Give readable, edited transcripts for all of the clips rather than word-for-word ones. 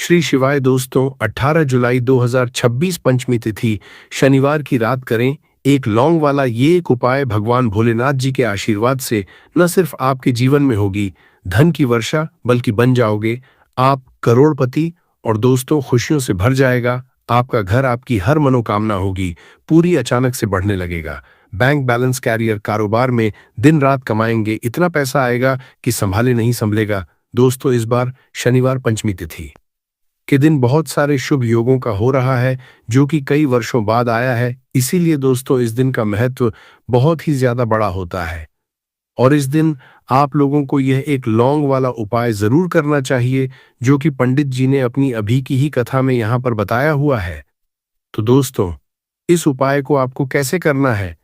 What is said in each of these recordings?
श्री शिवाय दोस्तों, 18 जुलाई 2026 पंचमी तिथि शनिवार की रात करें एक लौंग वाला ये एक उपाय भगवान भोलेनाथ जी के आशीर्वाद से न सिर्फ आपके जीवन में होगी धन की वर्षा, बल्कि बन जाओगे आप करोड़पति। और दोस्तों, खुशियों से भर जाएगा आपका घर, आपकी हर मनोकामना होगी पूरी, अचानक से बढ़ने लगेगा बैंक बैलेंस, कैरियर, कारोबार में दिन रात कमाएंगे, इतना पैसा आएगा कि संभाले नहीं संभलेगा। दोस्तों, इस बार शनिवार पंचमी तिथि के दिन बहुत सारे शुभ योगों का हो रहा है, जो कि कई वर्षों बाद आया है। इसीलिए दोस्तों, इस दिन का महत्व बहुत ही ज्यादा बड़ा होता है और इस दिन आप लोगों को यह एक लौंग वाला उपाय जरूर करना चाहिए, जो कि पंडित जी ने अपनी अभी की ही कथा में यहाँ पर बताया हुआ है। तो दोस्तों, इस उपाय को आपको कैसे करना है,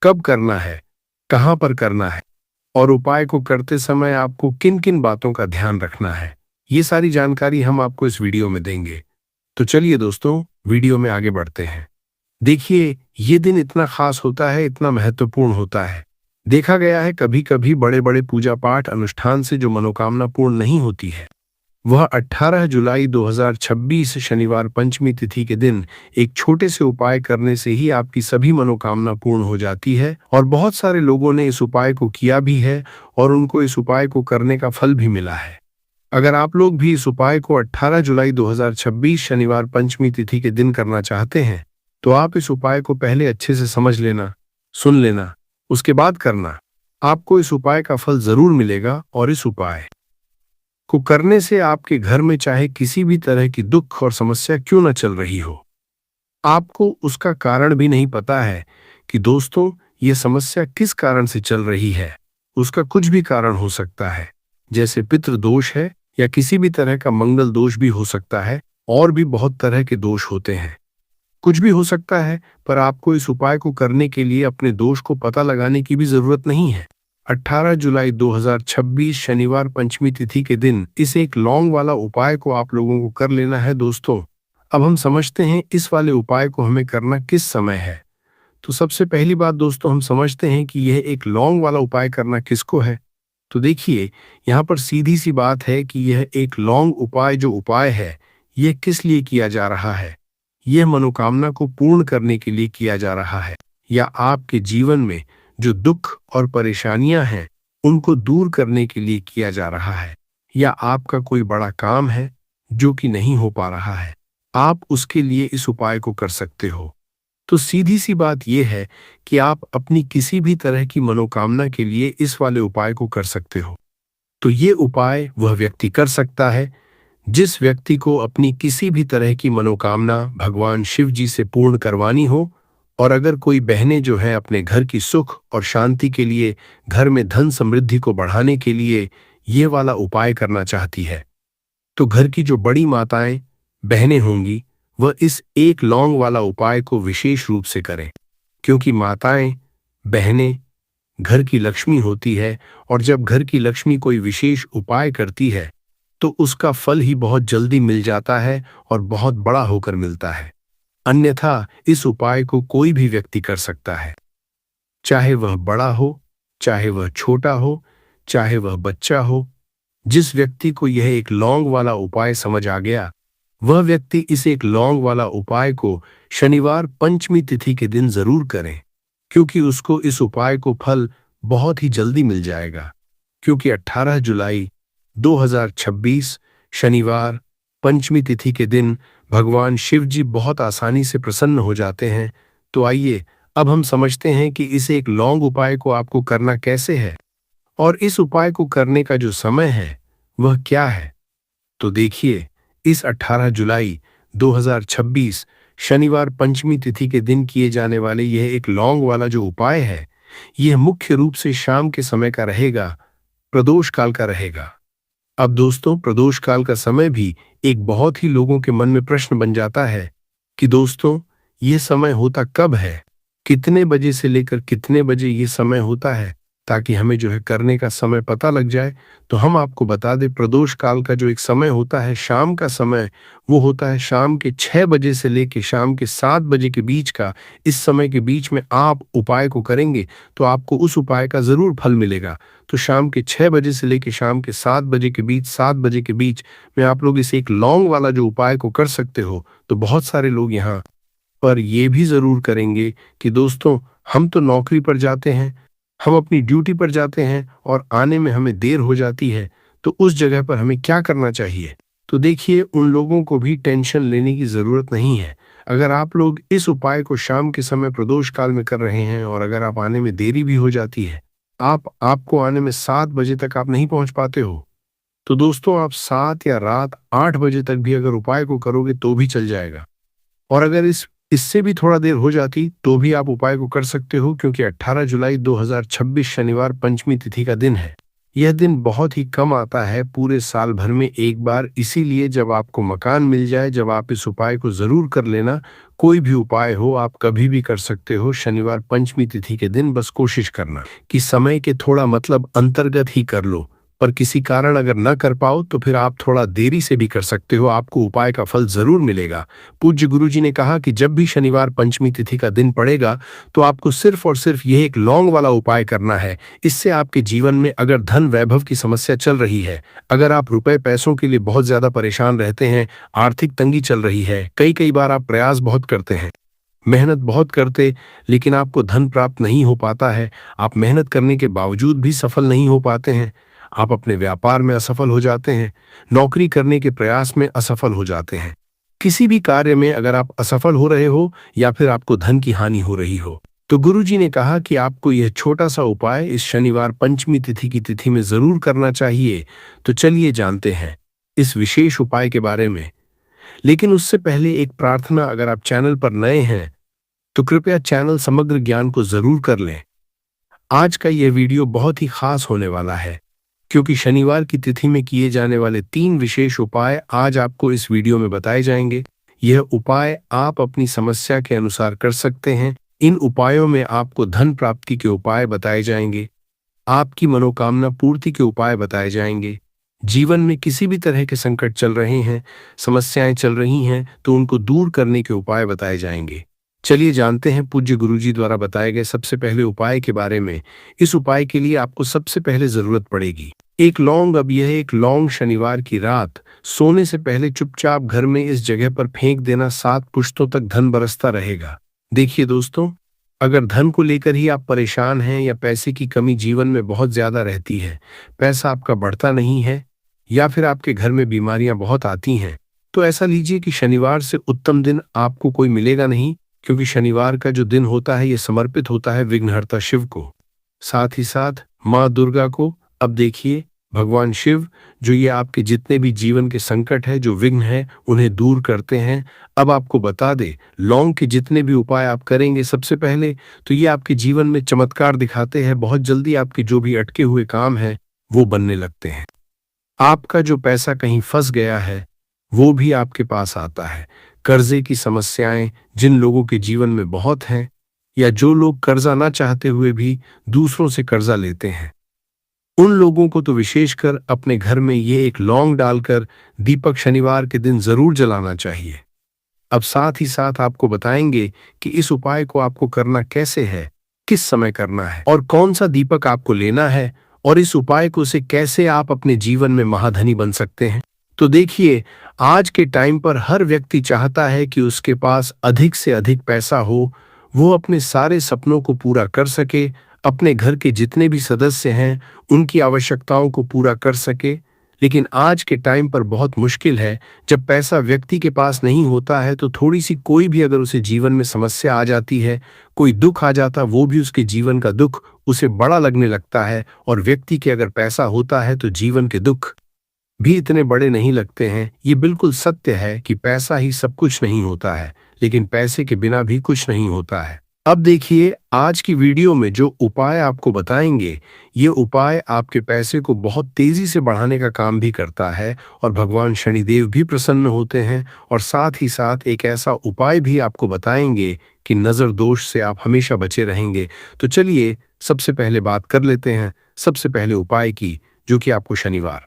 कब करना है, कहाँ पर करना है और उपाय को करते समय आपको किन किन बातों का ध्यान रखना है, ये सारी जानकारी हम आपको इस वीडियो में देंगे। तो चलिए दोस्तों, वीडियो में आगे बढ़ते हैं। देखिए, ये दिन इतना खास होता है, इतना महत्वपूर्ण होता है। देखा गया है कभी कभी बड़े बड़े पूजा पाठ अनुष्ठान से जो मनोकामना पूर्ण नहीं होती है, वह 18 जुलाई 2026 शनिवार पंचमी तिथि के दिन एक छोटे से उपाय करने से ही आपकी सभी मनोकामना पूर्ण हो जाती है। और बहुत सारे लोगों ने इस उपाय को किया भी है और उनको इस उपाय को करने का फल भी मिला है। अगर आप लोग भी इस उपाय को 18 जुलाई 2026 शनिवार पंचमी तिथि के दिन करना चाहते हैं, तो आप इस उपाय को पहले अच्छे से समझ लेना, सुन लेना, उसके बाद करना। आपको इस उपाय का फल जरूर मिलेगा और इस उपाय को करने से आपके घर में चाहे किसी भी तरह की दुख और समस्या क्यों न चल रही हो, आपको उसका कारण भी नहीं पता है कि दोस्तों ये समस्या किस कारण से चल रही है। उसका कुछ भी कारण हो सकता है, जैसे पितृ दोष है या किसी भी तरह का मंगल दोष भी हो सकता है, और भी बहुत तरह के दोष होते हैं। कुछ भी हो सकता है, पर आपको इस उपाय को करने के लिए अपने दोष को पता लगाने की भी जरूरत नहीं है। 18 जुलाई 2026 शनिवार पंचमी तिथि के दिन इस एक लौंग वाला उपाय को आप लोगों को कर लेना है। दोस्तों, अब हम समझते हैं इस वाले उपाय को हमें करना किस समय है। तो सबसे पहली बात दोस्तों, हम समझते हैं कि यह एक लौंग वाला उपाय करना किसको है। तो देखिए, यहाँ पर सीधी सी बात है कि यह एक लौंग उपाय जो उपाय है, यह किस लिए किया जा रहा है। यह मनोकामना को पूर्ण करने के लिए किया जा रहा है, या आपके जीवन में जो दुख और परेशानियां हैं उनको दूर करने के लिए किया जा रहा है, या आपका कोई बड़ा काम है जो कि नहीं हो पा रहा है, आप उसके लिए इस उपाय को कर सकते हो। तो सीधी सी बात यह है कि आप अपनी किसी भी तरह की मनोकामना के लिए इस वाले उपाय को कर सकते हो। तो ये उपाय वह व्यक्ति कर सकता है जिस व्यक्ति को अपनी किसी भी तरह की मनोकामना भगवान शिव जी से पूर्ण करवानी हो। और अगर कोई बहनें जो है अपने घर की सुख और शांति के लिए, घर में धन समृद्धि को बढ़ाने के लिए ये वाला उपाय करना चाहती है, तो घर की जो बड़ी माताएं बहनें होंगी वह इस एक लौंग वाला उपाय को विशेष रूप से करें, क्योंकि माताएं बहनें घर की लक्ष्मी होती है, और जब घर की लक्ष्मी कोई विशेष उपाय करती है तो उसका फल ही बहुत जल्दी मिल जाता है और बहुत बड़ा होकर मिलता है। अन्यथा इस उपाय को कोई भी व्यक्ति कर सकता है, चाहे वह बड़ा हो, चाहे वह छोटा हो, चाहे वह बच्चा हो। जिस व्यक्ति को यह एक लौंग वाला उपाय समझ आ गया, वह व्यक्ति इस एक लौंग वाला उपाय को शनिवार पंचमी तिथि के दिन जरूर करें, क्योंकि उसको इस उपाय को फल बहुत ही जल्दी मिल जाएगा। क्योंकि 18 जुलाई 2026 शनिवार पंचमी तिथि के दिन भगवान शिव जी बहुत आसानी से प्रसन्न हो जाते हैं। तो आइए अब हम समझते हैं कि इस एक लौंग उपाय को आपको करना कैसे है और इस उपाय को करने का जो समय है वह क्या है। तो देखिए, इस 18 जुलाई 2026 शनिवार पंचमी तिथि के दिन किए जाने वाले यह एक लौंग वाला जो उपाय है, यह मुख्य रूप से शाम के समय का रहेगा, प्रदोष काल का रहेगा। अब दोस्तों, प्रदोष काल का समय भी एक बहुत ही लोगों के मन में प्रश्न बन जाता है कि दोस्तों यह समय होता कब है, कितने बजे से लेकर कितने बजे यह समय होता है। ताकि हमें जो है करने का समय पता लग जाए। तो हम आपको बता दें, प्रदोष काल का जो एक समय होता है, शाम का समय, वो होता है शाम के 6 बजे से लेके शाम के 7 बजे के बीच का। इस समय के बीच में आप उपाय को करेंगे तो आपको उस उपाय का ज़रूर फल मिलेगा। तो शाम के 6 बजे से लेके शाम के 7 बजे के बीच, 7 बजे के बीच में आप लोग इस एक लौंग वाला जो उपाय को कर सकते हो। तो बहुत सारे लोग यहाँ पर ये भी ज़रूर करेंगे कि दोस्तों, हम तो नौकरी पर जाते हैं, हम अपनी ड्यूटी पर जाते हैं और आने में हमें देर हो जाती है, तो उस जगह पर हमें क्या करना चाहिए? तो देखिए, उन लोगों को भी टेंशन लेने की ज़रूरत नहीं है। अगर आप लोग इस उपाय को शाम के समय प्रदोष काल में कर रहे हैं और अगर आप आने में देरी भी हो जाती है, आपको आने में 7 बजे तक आप नहीं पहुंच पाते हो, तो दोस्तों आप 7 या रात 8 बजे तक भी अगर उपाय को करोगे तो भी चल जाएगा। और अगर इससे भी थोड़ा देर हो जाती तो भी आप उपाय को कर सकते हो, क्योंकि 18 जुलाई 2026 शनिवार पंचमी तिथि का दिन है। यह दिन बहुत ही कम आता है, पूरे साल भर में एक बार। इसीलिए जब आपको मकान मिल जाए, जब आप इस उपाय को ज़रूर कर लेना। कोई भी उपाय हो, आप कभी भी कर सकते हो शनिवार पंचमी तिथि के दिन। बस कोशिश करना कि समय के थोड़ा मतलब अंतर्गत ही कर लो। पर किसी कारण अगर न कर पाओ तो फिर आप थोड़ा देरी से भी कर सकते हो, आपको उपाय का फल ज़रूर मिलेगा। पूज्य गुरुजी ने कहा कि जब भी शनिवार पंचमी तिथि का दिन पड़ेगा तो आपको सिर्फ और सिर्फ यह एक लौंग वाला उपाय करना है। इससे आपके जीवन में अगर धन वैभव की समस्या चल रही है, अगर आप रुपए पैसों के लिए बहुत ज्यादा परेशान रहते हैं, आर्थिक तंगी चल रही है, कई बार आप प्रयास बहुत करते हैं, मेहनत बहुत करते, लेकिन आपको धन प्राप्त नहीं हो पाता है, आप मेहनत करने के बावजूद भी सफल नहीं हो पाते हैं, आप अपने व्यापार में असफल हो जाते हैं, नौकरी करने के प्रयास में असफल हो जाते हैं, किसी भी कार्य में अगर आप असफल हो रहे हो या फिर आपको धन की हानि हो रही हो, तो गुरुजी ने कहा कि आपको यह छोटा सा उपाय इस शनिवार पंचमी तिथि की तिथि में जरूर करना चाहिए। तो चलिए जानते हैं इस विशेष उपाय के बारे में। लेकिन उससे पहले एक प्रार्थना, अगर आप चैनल पर नए हैं तो कृपया चैनल समग्र ज्ञान को जरूर कर लें। आज का यह वीडियो बहुत ही खास होने वाला है, क्योंकि शनिवार की तिथि में किए जाने वाले 3 विशेष उपाय आज आपको इस वीडियो में बताए जाएंगे। यह उपाय आप अपनी समस्या के अनुसार कर सकते हैं। इन उपायों में आपको धन प्राप्ति के उपाय बताए जाएंगे, आपकी मनोकामना पूर्ति के उपाय बताए जाएंगे। जीवन में किसी भी तरह के संकट चल रहे हैं, समस्याएं चल रही हैं, तो उनको दूर करने के उपाय बताए जाएंगे। चलिए जानते हैं पूज्य गुरुजी द्वारा बताए गए सबसे पहले उपाय के बारे में। इस उपाय के लिए आपको सबसे पहले जरूरत पड़ेगी एक लौंग। अब यह एक लौंग शनिवार की रात सोने से पहले चुपचाप घर में इस जगह पर फेंक देना। 7 पुश्तों तक धन बरसता रहेगा। देखिए दोस्तों, अगर धन को लेकर ही आप परेशान हैं या पैसे की कमी जीवन में बहुत ज्यादा रहती है, पैसा आपका बढ़ता नहीं है, या फिर आपके घर में बीमारियां बहुत आती हैं, तो ऐसा लीजिए कि शनिवार से उत्तम दिन आपको कोई मिलेगा नहीं, क्योंकि शनिवार का जो दिन होता है ये समर्पित होता है विघ्नहर्ता शिव को, साथ ही साथ माँ दुर्गा को। अब देखिए, भगवान शिव जो ये आपके जितने भी जीवन के संकट है, जो विघ्न है, उन्हें दूर करते हैं। अब आपको बता दे, लौंग के जितने भी उपाय आप करेंगे सबसे पहले, तो ये आपके जीवन में चमत्कार दिखाते हैं। बहुत जल्दी आपके जो भी अटके हुए काम है वो बनने लगते हैं। आपका जो पैसा कहीं फंस गया है वो भी आपके पास आता है। कर्जे की समस्याएं जिन लोगों के जीवन में बहुत हैं, या जो लोग कर्जा ना चाहते हुए भी दूसरों से कर्जा लेते हैं, उन लोगों को तो विशेषकर अपने घर में ये एक लौंग डालकर दीपक शनिवार के दिन जरूर जलाना चाहिए। अब साथ ही साथ आपको बताएंगे कि इस उपाय को आपको करना कैसे है, किस समय करना है और कौन सा दीपक आपको लेना है, और इस उपाय को से कैसे आप अपने जीवन में महाधनी बन सकते हैं। तो देखिए, आज के टाइम पर हर व्यक्ति चाहता है कि उसके पास अधिक से अधिक पैसा हो, वो अपने सारे सपनों को पूरा कर सके, अपने घर के जितने भी सदस्य हैं उनकी आवश्यकताओं को पूरा कर सके। लेकिन आज के टाइम पर बहुत मुश्किल है। जब पैसा व्यक्ति के पास नहीं होता है तो थोड़ी सी कोई भी अगर उसे जीवन में समस्या आ जाती है, कोई दुख आ जाता, वो भी उसके जीवन का दुख उसे बड़ा लगने लगता है। और व्यक्ति के अगर पैसा होता है तो जीवन के दुख भी इतने बड़े नहीं लगते हैं। ये बिल्कुल सत्य है कि पैसा ही सब कुछ नहीं होता है, लेकिन पैसे के बिना भी कुछ नहीं होता है। अब देखिए, आज की वीडियो में जो उपाय आपको बताएंगे, ये उपाय आपके पैसे को बहुत तेजी से बढ़ाने का काम भी करता है, और भगवान शनिदेव भी प्रसन्न होते हैं। और साथ ही साथ एक ऐसा उपाय भी आपको बताएंगे कि नजर दोष से आप हमेशा बचे रहेंगे। तो चलिए सबसे पहले बात कर लेते हैं सबसे पहले उपाय की, जो कि आपको शनिवार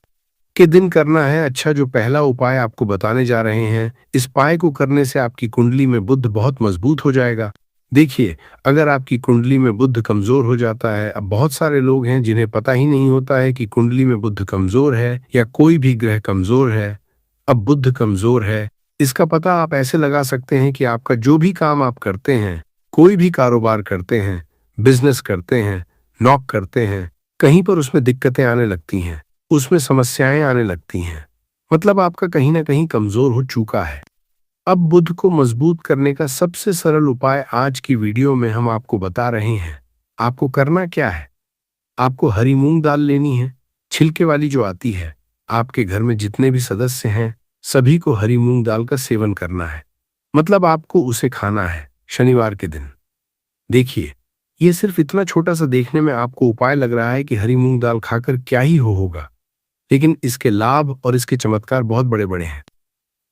के दिन करना है। अच्छा, जो पहला उपाय आपको बताने जा रहे हैं, इस उपाय को करने से आपकी कुंडली में बुध बहुत मजबूत हो जाएगा। देखिए, अगर आपकी कुंडली में बुध कमजोर हो जाता है, अब बहुत सारे लोग हैं जिन्हें पता ही नहीं होता है कि कुंडली में बुध कमजोर है या कोई भी ग्रह कमजोर है। अब बुध कमजोर है, इसका पता आप ऐसे लगा सकते हैं कि आपका जो भी काम आप करते हैं, कोई भी कारोबार करते हैं, बिजनेस करते हैं, नौक करते हैं, कहीं पर उसमें दिक्कतें आने लगती हैं, उसमें समस्याएं आने लगती हैं। मतलब आपका कहीं ना कहीं कमजोर हो चुका है। अब बुध को मजबूत करने का सबसे सरल उपाय आज की वीडियो में हम आपको बता रहे हैं। आपको करना क्या है? आपको हरी मूंग दाल लेनी है, छिलके वाली जो आती है। आपके घर में जितने भी सदस्य हैं, सभी को हरी मूंग दाल का सेवन करना है। मतलब आपको उसे खाना है शनिवार के दिन। देखिए, ये सिर्फ इतना छोटा सा देखने में आपको उपाय लग रहा है कि हरी मूंग दाल खाकर क्या ही होगा, लेकिन इसके लाभ और इसके चमत्कार बहुत बड़े बड़े हैं।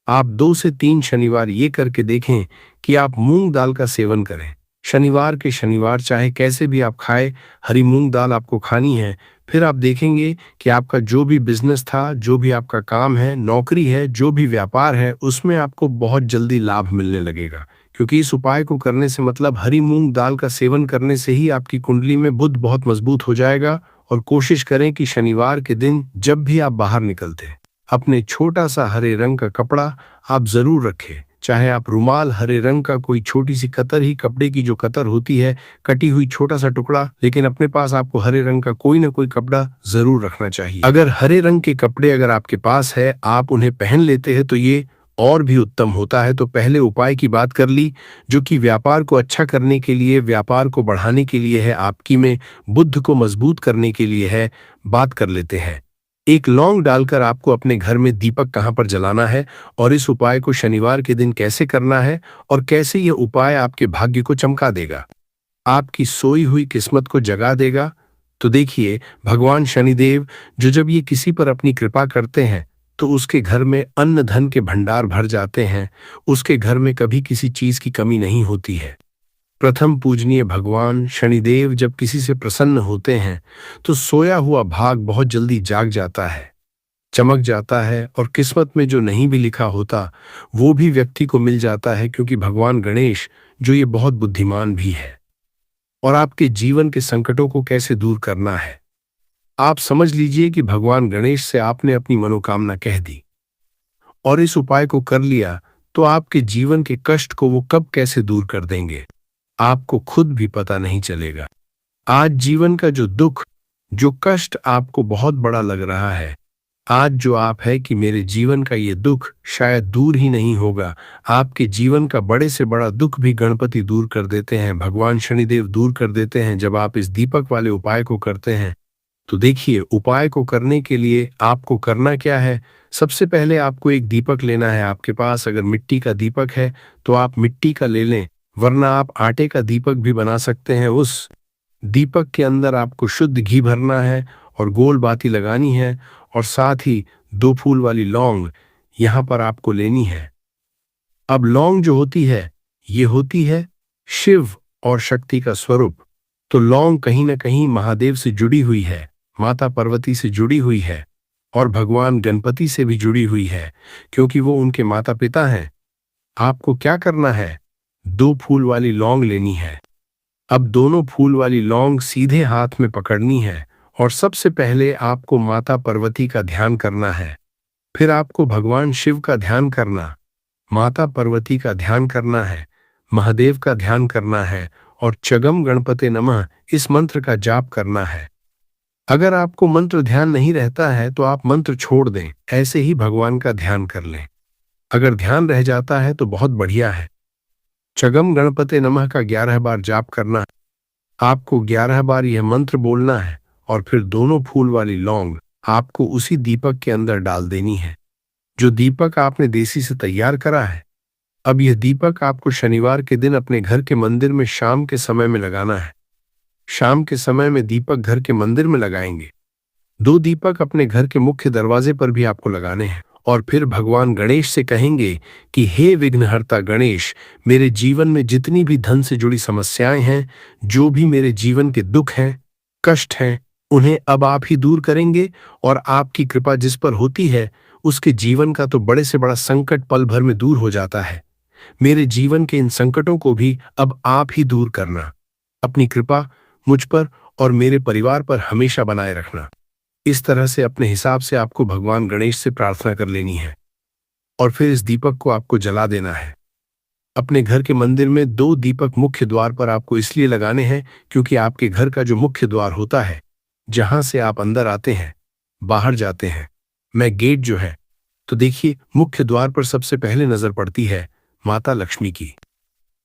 आप 2 से 3 शनिवार ये करके देखें कि आप मूंग दाल का सेवन करें। शनिवार के शनिवार चाहे कैसे भी आप खाए, हरी मूंग दाल आपको खानी है। फिर आप देखेंगे कि आपका जो भी बिजनेस था, जो भी आपका काम है, नौकरी है, जो भी व्यापार है, उसमें आपको बहुत जल्दी लाभ मिलने लगेगा। क्योंकि इस उपाय को करने से मतलब हरी मूंग दाल का सेवन करने से ही आपकी कुंडली में बुध बहुत मजबूत हो जाएगा। और कोशिश करें कि शनिवार के दिन जब भी आप बाहर निकलते, अपने छोटा सा हरे रंग का कपड़ा आप जरूर रखें। चाहे आप रुमाल, हरे रंग का कोई छोटी सी कतर ही, कपड़े की जो कतर होती है, कटी हुई छोटा सा टुकड़ा, लेकिन अपने पास आपको हरे रंग का कोई ना कोई कपड़ा जरूर रखना चाहिए। अगर हरे रंग के कपड़े अगर आपके पास है, आप उन्हें पहन लेते हैं तो ये और भी उत्तम होता है। तो पहले उपाय की बात कर ली, जो कि व्यापार को अच्छा करने के लिए, व्यापार को बढ़ाने के लिए है, आपकी में बुद्ध को मजबूत करने के लिए है। बात कर लेते हैं। एक लौंग डालकर आपको अपने घर में दीपक कहाँ पर जलाना है और इस उपाय को शनिवार के दिन कैसे करना है और कैसे यह उपाय आपके भाग्य को चमका देगा, आपकी सोई हुई किस्मत को जगा देगा। तो देखिए, भगवान शनिदेव जो जब ये किसी पर अपनी कृपा करते हैं तो उसके घर में अन्न धन के भंडार भर जाते हैं। उसके घर में कभी किसी चीज की कमी नहीं होती है। प्रथम पूजनीय भगवान शनिदेव जब किसी से प्रसन्न होते हैं तो सोया हुआ भाग बहुत जल्दी जाग जाता है, चमक जाता है, और किस्मत में जो नहीं भी लिखा होता वो भी व्यक्ति को मिल जाता है। क्योंकि भगवान गणेश जो ये बहुत बुद्धिमान भी है। और आपके जीवन के संकटों को कैसे दूर करना है, आप समझ लीजिए कि भगवान गणेश से आपने अपनी मनोकामना कह दी और इस उपाय को कर लिया तो आपके जीवन के कष्ट को वो कब कैसे दूर कर देंगे, आपको खुद भी पता नहीं चलेगा। आज जीवन का जो दुख, जो कष्ट आपको बहुत बड़ा लग रहा है, आज जो आप है कि मेरे जीवन का ये दुख शायद दूर ही नहीं होगा, आपके जीवन का बड़े से बड़ा दुख भी गणपति दूर कर देते हैं, भगवान शनिदेव दूर कर देते हैं जब आप इस दीपक वाले उपाय को करते हैं। तो देखिए, उपाय को करने के लिए आपको करना क्या है। सबसे पहले आपको एक दीपक लेना है। आपके पास अगर मिट्टी का दीपक है तो आप मिट्टी का ले लें, वरना आप आटे का दीपक भी बना सकते हैं। उस दीपक के अंदर आपको शुद्ध घी भरना है और गोल बाती लगानी है, और साथ ही 2 फूल वाली लौंग यहां पर आपको लेनी है। अब लौंग जो होती है, ये होती है शिव और शक्ति का स्वरूप। तो लौंग कहीं ना कहीं महादेव से जुड़ी हुई है, माता पार्वती से जुड़ी हुई है और भगवान गणपति से भी जुड़ी हुई है, क्योंकि वो उनके माता पिता हैं। आपको क्या करना है, 2 फूल वाली लौंग लेनी है। अब दोनों फूल वाली लौंग सीधे हाथ में पकड़नी है और सबसे पहले आपको माता पार्वती का ध्यान करना है। फिर आपको भगवान शिव का ध्यान करना, माता पार्वती का ध्यान करना है, महादेव का ध्यान करना है और चगम गणपते नमः इस मंत्र का जाप करना है। अगर आपको मंत्र ध्यान नहीं रहता है तो आप मंत्र छोड़ दें, ऐसे ही भगवान का ध्यान कर लें। अगर ध्यान रह जाता है तो बहुत बढ़िया है। चगम गणपते नमः का 11 बार जाप करना है। आपको 11 बार यह मंत्र बोलना है और फिर दोनों फूल वाली लौंग आपको उसी दीपक के अंदर डाल देनी है, जो दीपक आपने देसी से तैयार करा है। अब यह दीपक आपको शनिवार के दिन अपने घर के मंदिर में शाम के समय में लगाना है। शाम के समय में दीपक घर के मंदिर में लगाएंगे। 2 दीपक अपने घर के मुख्य दरवाजे पर भी आपको लगाने हैं और फिर भगवान गणेश से कहेंगे कि हे विघ्नहर्ता गणेश, मेरे जीवन में जितनी भी धन से जुड़ी समस्याएं हैं, जो भी मेरे जीवन के दुख हैं, कष्ट हैं, उन्हें अब आप ही दूर करेंगे और आपकी कृपा जिस पर होती है उसके जीवन का तो बड़े से बड़ा संकट पल भर में दूर हो जाता है। मेरे जीवन के इन संकटों को भी अब आप ही दूर करना। अपनी कृपा मुझ पर और मेरे परिवार पर हमेशा बनाए रखना। इस तरह से अपने हिसाब से आपको भगवान गणेश से प्रार्थना कर लेनी है और फिर इस दीपक को आपको जला देना है। अपने घर के मंदिर में 2 दीपक मुख्य द्वार पर आपको इसलिए लगाने हैं क्योंकि आपके घर का जो मुख्य द्वार होता है, जहां से आप अंदर आते हैं, बाहर जाते हैं, मैं गेट जो है, तो देखिए मुख्य द्वार पर सबसे पहले नजर पड़ती है माता लक्ष्मी की।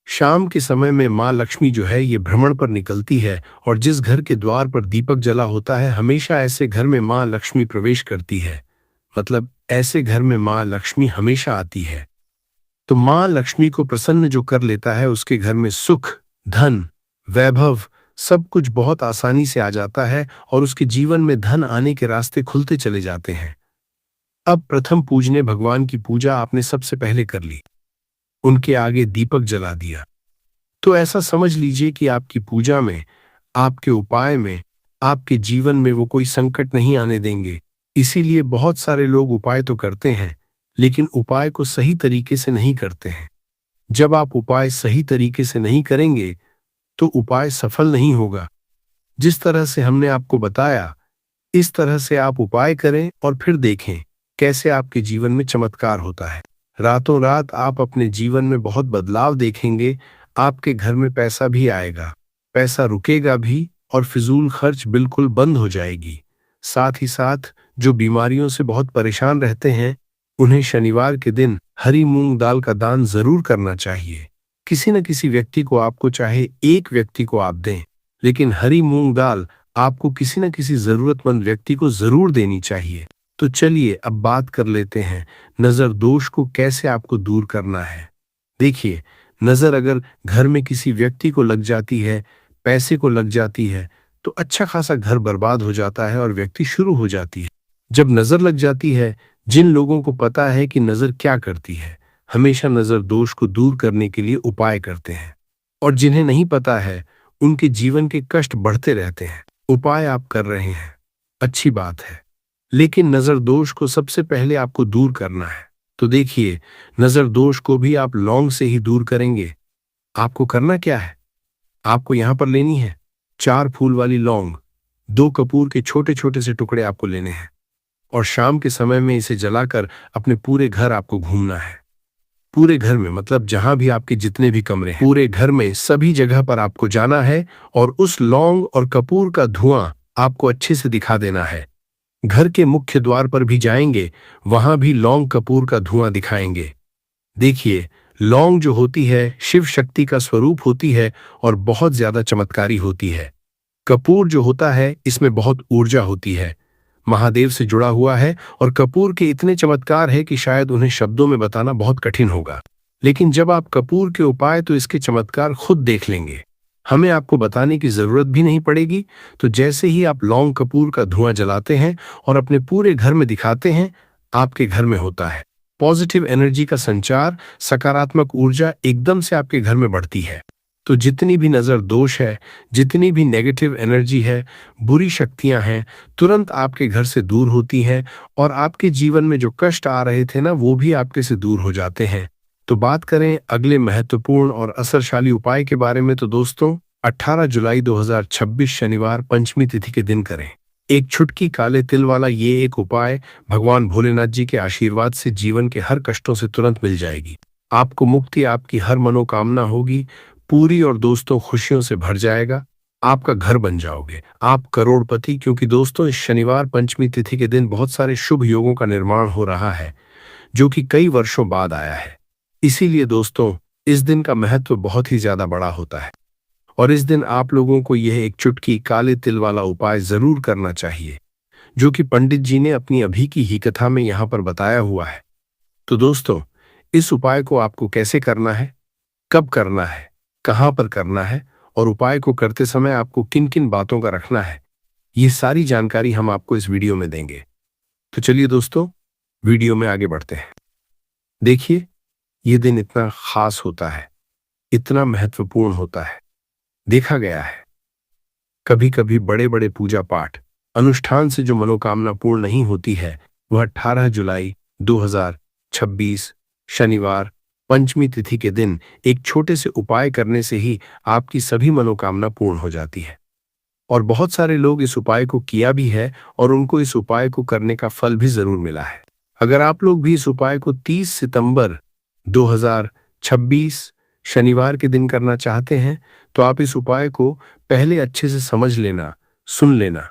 शाम के समय में माँ लक्ष्मी जो है ये भ्रमण पर निकलती है और जिस घर के द्वार पर दीपक जला होता है, हमेशा ऐसे घर में माँ लक्ष्मी प्रवेश करती है। मतलब ऐसे घर में माँ लक्ष्मी हमेशा आती है। तो माँ लक्ष्मी को प्रसन्न जो कर लेता है, उसके घर में सुख, धन, वैभव सब कुछ बहुत आसानी से आ जाता है और उसके जीवन में धन आने के रास्ते खुलते चले जाते हैं। अब प्रथम पूजने भगवान की पूजा आपने सबसे पहले कर ली, उनके आगे दीपक जला दिया, तो ऐसा समझ लीजिए कि आपकी पूजा में, आपके उपाय में, आपके जीवन में वो कोई संकट नहीं आने देंगे। इसीलिए बहुत सारे लोग उपाय तो करते हैं, लेकिन उपाय को सही तरीके से नहीं करते हैं। जब आप उपाय सही तरीके से नहीं करेंगे तो उपाय सफल नहीं होगा। जिस तरह से हमने आपको बताया, इस तरह से आप उपाय करें और फिर देखें कैसे आपके जीवन में चमत्कार होता है। रातों रात आप अपने जीवन में बहुत बदलाव देखेंगे। आपके घर में पैसा भी आएगा, पैसा रुकेगा भी और फिजूल खर्च बिल्कुल बंद हो जाएगी। साथ ही साथ जो बीमारियों से बहुत परेशान रहते हैं, उन्हें शनिवार के दिन हरी मूंग दाल का दान जरूर करना चाहिए। किसी न किसी व्यक्ति को, आपको चाहे एक व्यक्ति को आप दें, लेकिन हरी मूंग दाल आपको किसी न किसी जरूरतमंद व्यक्ति को जरूर देनी चाहिए। तो चलिए अब बात कर लेते हैं नजर दोष को कैसे आपको दूर करना है। देखिए, नजर अगर घर में किसी व्यक्ति को लग जाती है, पैसे को लग जाती है, तो अच्छा खासा घर बर्बाद हो जाता है और व्यक्ति शुरू हो जाती है। जब नजर लग जाती है, जिन लोगों को पता है कि नजर क्या करती है, हमेशा नजर दोष को दूर करने के लिए उपाय करते हैं, और जिन्हें नहीं पता है उनके जीवन के कष्ट बढ़ते रहते हैं। उपाय आप कर रहे हैं, अच्छी बात है, लेकिन नजर दोष को सबसे पहले आपको दूर करना है। तो देखिए, नजर दोष को भी आप लौंग से ही दूर करेंगे। आपको करना क्या है, आपको यहां पर लेनी है 4 फूल वाली लौंग, 2 कपूर के छोटे छोटे से टुकड़े आपको लेने हैं और शाम के समय में इसे जलाकर अपने पूरे घर आपको घूमना है। पूरे घर में, मतलब जहां भी आपके जितने भी कमरे हैं, पूरे घर में सभी जगह पर आपको जाना है और उस लौंग और कपूर का धुआं आपको अच्छे से दिखा देना है। घर के मुख्य द्वार पर भी जाएंगे, वहां भी लौंग कपूर का धुआं दिखाएंगे। देखिए, लौंग जो होती है शिव शक्ति का स्वरूप होती है और बहुत ज्यादा चमत्कारी होती है। कपूर जो होता है इसमें बहुत ऊर्जा होती है, महादेव से जुड़ा हुआ है और कपूर के इतने चमत्कार है कि शायद उन्हें शब्दों में बताना बहुत कठिन होगा। लेकिन जब आप कपूर के उपाय तो इसके चमत्कार खुद देख लेंगे, हमें आपको बताने की जरूरत भी नहीं पड़ेगी। तो जैसे ही आप लौंग कपूर का धुआं जलाते हैं और अपने पूरे घर में दिखाते हैं, आपके घर में होता है पॉजिटिव एनर्जी का संचार, सकारात्मक ऊर्जा एकदम से आपके घर में बढ़ती है। तो जितनी भी नजर दोष है, जितनी भी नेगेटिव एनर्जी है, बुरी शक्तियां हैं, तुरंत आपके घर से दूर होती हैं और आपके जीवन में जो कष्ट आ रहे थे ना, वो भी आपके से दूर हो जाते हैं। तो बात करें अगले महत्वपूर्ण और असरशाली उपाय के बारे में, तो दोस्तों 18 जुलाई 2026 शनिवार पंचमी तिथि के दिन करें एक छुटकी काले तिल वाला ये एक उपाय। भगवान भोलेनाथ जी के आशीर्वाद से जीवन के हर कष्टों से तुरंत मिल जाएगी। आपको मुक्ति, आपकी हर मनोकामना होगी पूरी और दोस्तों खुशियों से भर जाएगा। आपका घर बन जाओगे, आप करोड़पति। क्योंकि दोस्तों इस शनिवार पंचमी तिथि के दिन बहुत सारे शुभ योगों का निर्माण हो रहा है, जो कि कई वर्षों बाद आया है। इसीलिए दोस्तों इस दिन का महत्व बहुत ही ज्यादा बड़ा होता है और इस दिन आप लोगों को यह एक चुटकी काले तिल वाला उपाय जरूर करना चाहिए, जो कि पंडित जी ने अपनी अभी की ही कथा में यहाँ पर बताया हुआ है। तो दोस्तों इस उपाय को आपको कैसे करना है, कब करना है, कहाँ पर करना है और उपाय को करते समय आपको किन किन बातों का रखना है, ये सारी जानकारी हम आपको इस वीडियो में देंगे। तो चलिए दोस्तों वीडियो में आगे बढ़ते हैं। देखिए, ये दिन इतना खास होता है, इतना महत्वपूर्ण होता है। देखा गया है कभी कभी बड़े बड़े पूजा पाठ अनुष्ठान से जो मनोकामना पूर्ण नहीं होती है, वह 18 जुलाई 2026 शनिवार पंचमी तिथि के दिन एक छोटे से उपाय करने से ही आपकी सभी मनोकामना पूर्ण हो जाती है। और बहुत सारे लोग इस उपाय को किया भी है और उनको इस उपाय को करने का फल भी जरूर मिला है। अगर आप लोग भी इस उपाय को 30 सितंबर 2026 शनिवार के दिन करना चाहते हैं, तो आप इस उपाय को पहले अच्छे से समझ लेना, सुन लेना।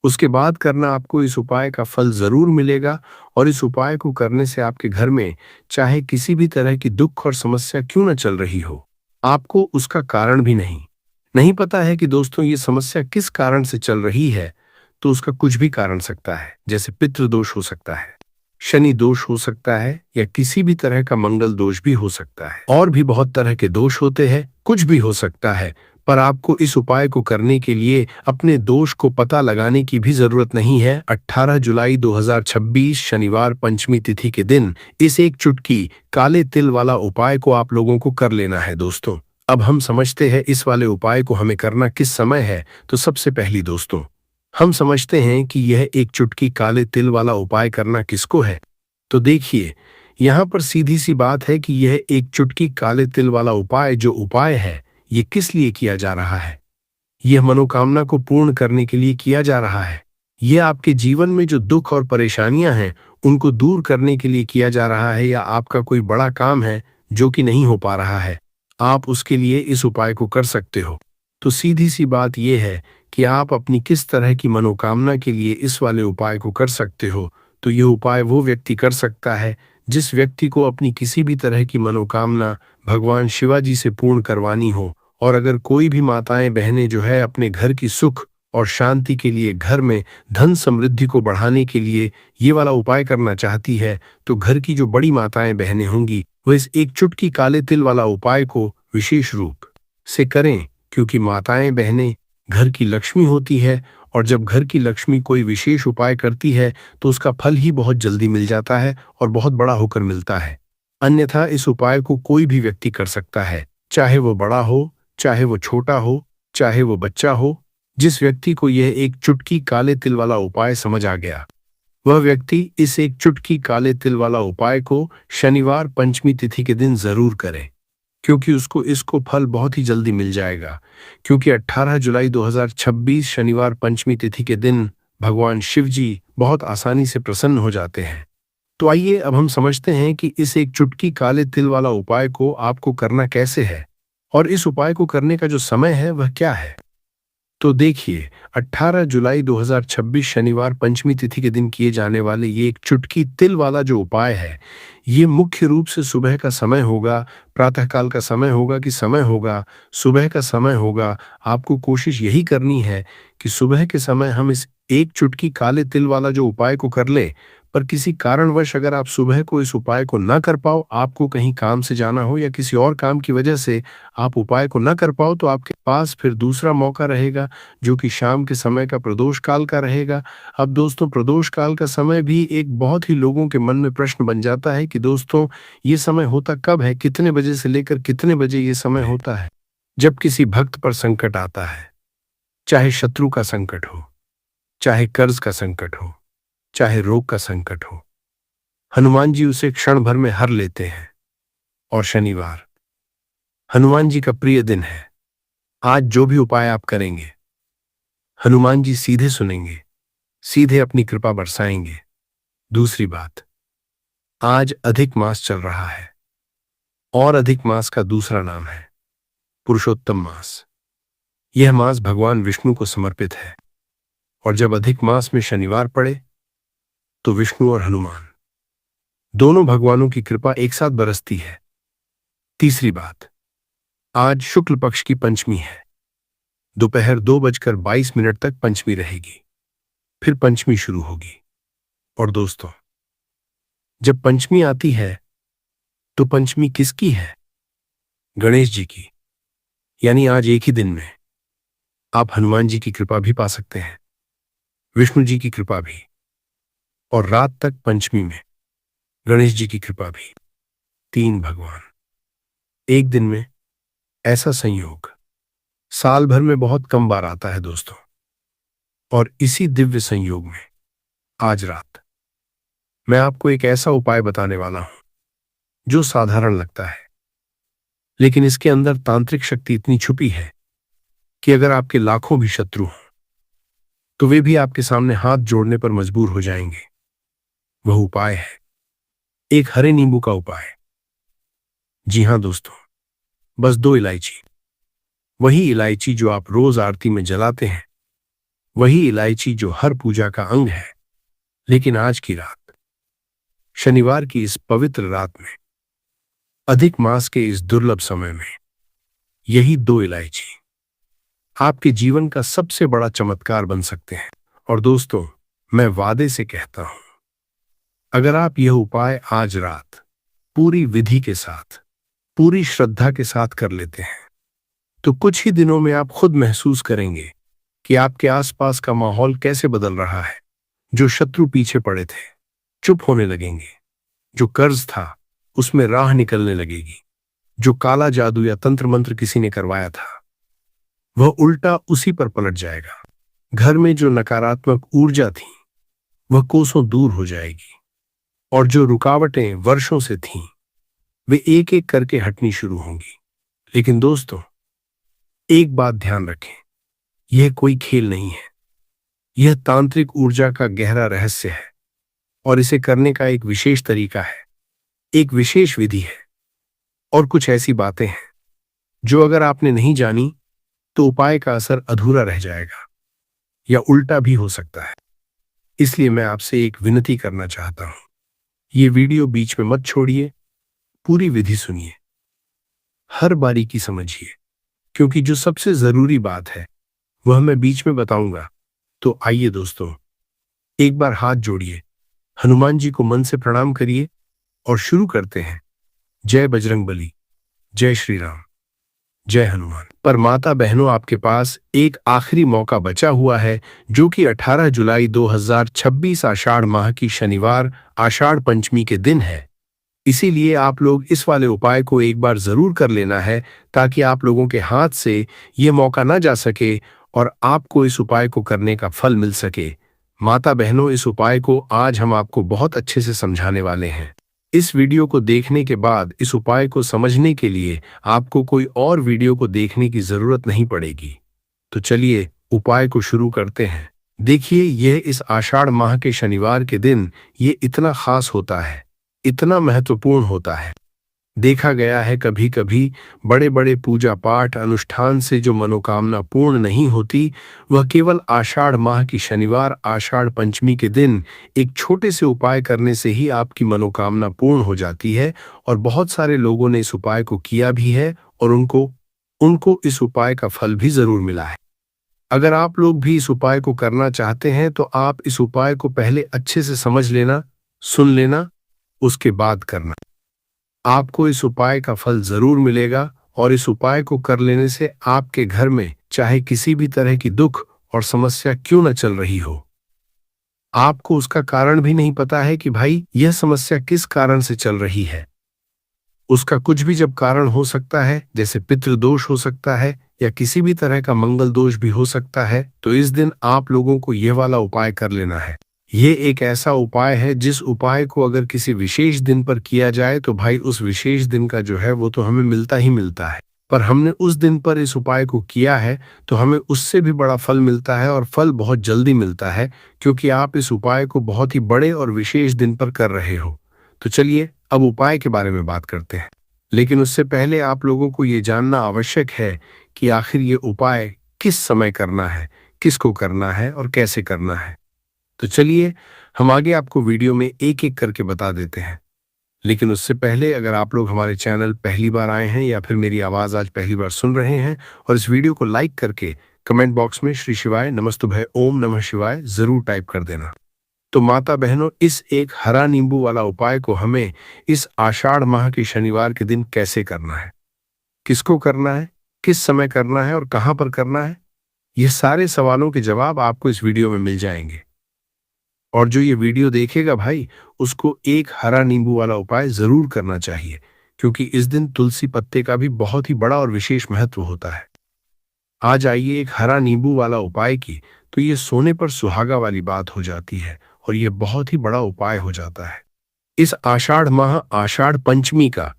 उसके बाद करना, आपको इस उपाय का फल जरूर मिलेगा। और इस उपाय को करने से आपके घर में चाहे किसी भी तरह की दुख और समस्या क्यों न चल रही हो, आपको उसका कारण भी नहीं पता है कि दोस्तों ये समस्या किस कारण से चल रही है, तो उसका कुछ भी कारण सकता है। जैसे पितृ दोष हो सकता है, शनि दोष हो सकता है, या किसी भी तरह का मंगल दोष भी हो सकता है। और भी बहुत तरह के दोष होते हैं, कुछ भी हो सकता है। पर आपको इस उपाय को करने के लिए अपने दोष को पता लगाने की भी जरूरत नहीं है। 18 जुलाई 2026 शनिवार पंचमी तिथि के दिन इस एक चुटकी काले तिल वाला उपाय को आप लोगों को कर लेना है दोस्तों। अब हम समझते हैं इस वाले उपाय को हमें करना किस समय है। तो सबसे पहली दोस्तों, हम समझते हैं कि यह एक चुटकी काले तिल वाला उपाय करना किसको है। तो देखिए, यहाँ पर सीधी सी बात है कि यह एक चुटकी काले तिल वाला उपाय जो उपाय है, ये किस लिए किया जा रहा है। यह मनोकामना को पूर्ण करने के लिए किया जा रहा है। यह आपके जीवन में जो दुख और परेशानियां हैं, उनको दूर करने के लिए किया जा रहा है। या आपका कोई बड़ा काम है जो कि नहीं हो पा रहा है, आप उसके लिए इस उपाय को कर सकते हो। तो सीधी सी बात यह है कि आप अपनी किस तरह की मनोकामना के लिए इस वाले उपाय को कर सकते हो। तो यह उपाय वो व्यक्ति कर सकता है जिस व्यक्ति को अपनी किसी भी तरह की मनोकामना भगवान शिवाजी से पूर्ण करवानी हो। और अगर कोई भी माताएं बहनें जो है अपने घर की सुख और शांति के लिए, घर में धन समृद्धि को बढ़ाने के लिए ये वाला उपाय करना चाहती है, तो घर की जो बड़ी माताएं बहनें होंगी वह इस एक चुटकी काले तिल वाला उपाय को विशेष रूप से करें। क्योंकि माताएं बहनें घर की लक्ष्मी होती है, और जब घर की लक्ष्मी कोई विशेष उपाय करती है तो उसका फल ही बहुत जल्दी मिल जाता है और बहुत बड़ा होकर मिलता है। अन्यथा इस उपाय को कोई भी व्यक्ति कर सकता है, चाहे वो बड़ा हो, चाहे वो छोटा हो, चाहे वो बच्चा हो। जिस व्यक्ति को यह एक चुटकी काले तिल वाला उपाय समझ आ गया, वह व्यक्ति इस एक चुटकी काले तिल वाला उपाय को शनिवार पंचमी तिथि के दिन जरूर करे। क्योंकि उसको इसको फल बहुत ही जल्दी मिल जाएगा। क्योंकि 18 जुलाई 2026 शनिवार पंचमी तिथि के दिन भगवान शिव जी बहुत आसानी से प्रसन्न हो जाते हैं। तो आइए अब हम समझते हैं कि इस एक चुटकी काले तिल वाला उपाय को आपको करना कैसे है, और इस उपाय को करने का जो समय है वह क्या है। तो देखिए, 18 जुलाई 2026 शनिवार पंचमी तिथि के दिन किए जाने वाले ये एक चुटकी तिल वाला जो उपाय है, ये मुख्य रूप से सुबह का समय होगा, प्रातःकाल का समय होगा कि समय होगा, सुबह का समय होगा। आपको कोशिश यही करनी है कि सुबह के समय हम इस एक चुटकी काले तिल वाला जो उपाय को कर ले। पर किसी कारणवश अगर आप सुबह को इस उपाय को ना कर पाओ, आपको कहीं काम से जाना हो या किसी और काम की वजह से आप उपाय को ना कर पाओ, तो आपके पास फिर दूसरा मौका रहेगा जो कि शाम के समय का प्रदोष काल का रहेगा। अब दोस्तों, प्रदोष काल का समय भी एक बहुत ही लोगों के मन में प्रश्न बन जाता है कि दोस्तों ये समय होता कब है, कितने बजे से लेकर कितने बजे ये समय होता है। जब किसी भक्त पर संकट आता है, चाहे शत्रु का संकट हो, चाहे कर्ज का संकट हो, चाहे रोग का संकट हो, हनुमान जी उसे क्षण भर में हर लेते हैं। और शनिवार हनुमान जी का प्रिय दिन है। आज जो भी उपाय आप करेंगे, हनुमान जी सीधे सुनेंगे, सीधे अपनी कृपा बरसाएंगे। दूसरी बात, आज अधिक मास चल रहा है, और अधिक मास का दूसरा नाम है पुरुषोत्तम मास। यह मास भगवान विष्णु को समर्पित है। और जब अधिक मास में शनिवार पड़े, तो विष्णु और हनुमान दोनों भगवानों की कृपा एक साथ बरसती है। तीसरी बात, आज शुक्ल पक्ष की पंचमी है। दोपहर 2:22 तक पंचमी रहेगी, फिर पंचमी शुरू होगी। और दोस्तों, जब पंचमी आती है तो पंचमी किसकी है? गणेश जी की। यानी आज एक ही दिन में आप हनुमान जी की कृपा भी पा सकते हैं, विष्णु जी की कृपा भी, और रात तक पंचमी में गणेश जी की कृपा भी। 3 भगवान। एक दिन में ऐसा संयोग साल भर में बहुत कम बार आता है दोस्तों। और इसी दिव्य संयोग में आज रात मैं आपको एक ऐसा उपाय बताने वाला हूं जो साधारण लगता है, लेकिन इसके अंदर तांत्रिक शक्ति इतनी छुपी है कि अगर आपके लाखों भी शत्रु हों तो वे भी आपके सामने हाथ जोड़ने पर मजबूर हो जाएंगे। वह उपाय है एक हरे नींबू का उपाय। जी हां दोस्तों, बस 2 इलायची। वही इलायची जो आप रोज आरती में जलाते हैं, वही इलायची जो हर पूजा का अंग है। लेकिन आज की रात, शनिवार की इस पवित्र रात में, अधिक मास के इस दुर्लभ समय में, यही 2 इलायची आपके जीवन का सबसे बड़ा चमत्कार बन सकते हैं। और दोस्तों, मैं वादे से कहता हूं, अगर आप यह उपाय आज रात पूरी विधि के साथ, पूरी श्रद्धा के साथ कर लेते हैं, तो कुछ ही दिनों में आप खुद महसूस करेंगे कि आपके आसपास का माहौल कैसे बदल रहा है। जो शत्रु पीछे पड़े थे, चुप होने लगेंगे। जो कर्ज था, उसमें राह निकलने लगेगी। जो काला जादू या तंत्र मंत्र किसी ने करवाया था, वह उल्टा उसी पर पलट जाएगा। घर में जो नकारात्मक ऊर्जा थी, वह कोसों दूर हो जाएगी। और जो रुकावटें वर्षों से थीं, वे एक एक करके हटनी शुरू होंगी। लेकिन दोस्तों, एक बात ध्यान रखें, यह कोई खेल नहीं है। यह तांत्रिक ऊर्जा का गहरा रहस्य है और इसे करने का एक विशेष तरीका है, एक विशेष विधि है। और कुछ ऐसी बातें हैं जो अगर आपने नहीं जानी तो उपाय का असर अधूरा रह जाएगा या उल्टा भी हो सकता है। इसलिए मैं आपसे एक विनती करना चाहता हूं, ये वीडियो बीच में मत छोड़िए, पूरी विधि सुनिए, हर बारीकी समझिए, क्योंकि जो सबसे जरूरी बात है वह मैं बीच में बताऊंगा। तो आइए दोस्तों, एक बार हाथ जोड़िए, हनुमान जी को मन से प्रणाम करिए और शुरू करते हैं। जय बजरंगबली, जय श्री राम, जय हनुमान। पर माता बहनों, आपके पास एक आखिरी मौका बचा हुआ है, जो कि 18 जुलाई 2026 आषाढ़ माह की शनिवार आषाढ़ पंचमी के दिन है। इसीलिए आप लोग इस वाले उपाय को एक बार जरूर कर लेना है, ताकि आप लोगों के हाथ से ये मौका ना जा सके और आपको इस उपाय को करने का फल मिल सके। माता बहनों, इस उपाय को आज हम आपको बहुत अच्छे से समझाने वाले हैं। इस वीडियो को देखने के बाद इस उपाय को समझने के लिए आपको कोई और वीडियो को देखने की जरूरत नहीं पड़ेगी। तो चलिए उपाय को शुरू करते हैं। देखिए, यह इस आषाढ़ माह के शनिवार के दिन ये इतना खास होता है, इतना महत्वपूर्ण होता है। देखा गया है कभी कभी बड़े बड़े पूजा पाठ अनुष्ठान से जो मनोकामना पूर्ण नहीं होती, वह केवल आषाढ़ माह की शनिवार आषाढ़ पंचमी के दिन एक छोटे से उपाय करने से ही आपकी मनोकामना पूर्ण हो जाती है। और बहुत सारे लोगों ने इस उपाय को किया भी है और उनको उनको इस उपाय का फल भी जरूर मिला है। अगर आप लोग भी इस उपाय को करना चाहते हैं तो आप इस उपाय को पहले अच्छे से समझ लेना, सुन लेना, उसके बाद करना। आपको इस उपाय का फल जरूर मिलेगा और इस उपाय को कर लेने से आपके घर में चाहे किसी भी तरह की दुख और समस्या क्यों न चल रही हो, आपको उसका कारण भी नहीं पता है कि भाई यह समस्या किस कारण से चल रही है। उसका कुछ भी जब कारण हो सकता है, जैसे पितृदोष हो सकता है या किसी भी तरह का मंगल दोष भी हो सकता है, तो इस दिन आप लोगों को यह वाला उपाय कर लेना है। ये एक ऐसा उपाय है जिस उपाय को अगर किसी विशेष दिन पर किया जाए तो भाई उस विशेष दिन का जो है वो तो हमें मिलता ही मिलता है। पर हमने उस दिन पर इस उपाय को किया है तो हमें उससे भी बड़ा फल मिलता है और फल बहुत जल्दी मिलता है, क्योंकि आप इस उपाय को बहुत ही बड़े और विशेष दिन पर कर रहे हो। तो चलिए अब उपाय के बारे में बात करते हैं। लेकिन उससे पहले आप लोगों को ये जानना आवश्यक है कि आखिर ये उपाय किस समय करना है, किसको करना है और कैसे करना है। तो चलिए हम आगे आपको वीडियो में एक एक करके बता देते हैं। लेकिन उससे पहले अगर आप लोग हमारे चैनल पहली बार आए हैं या फिर मेरी आवाज़ आज पहली बार सुन रहे हैं और इस वीडियो को लाइक करके कमेंट बॉक्स में श्री शिवाय नमस्तुभ्य ओम नमः शिवाय जरूर टाइप कर देना। तो माता बहनों, इस एक हरा नींबू वाला उपाय को हमें इस आषाढ़ माह के शनिवार के दिन कैसे करना है, किसको करना है, किस समय करना है और कहाँ पर करना है, ये सारे सवालों के जवाब आपको इस वीडियो में मिल जाएंगे। और जो ये वीडियो देखेगा भाई, उसको एक हरा नींबू वाला उपाय जरूर करना चाहिए, क्योंकि इस दिन तुलसी पत्ते का भी बहुत ही बड़ा और विशेष महत्व होता है। आज आइए एक हरा नींबू वाला उपाय की, तो ये सोने पर सुहागा वाली बात हो जाती है और ये बहुत ही बड़ा उपाय हो जाता है इस आषाढ़ माह, आषाढ़ पंचमी का।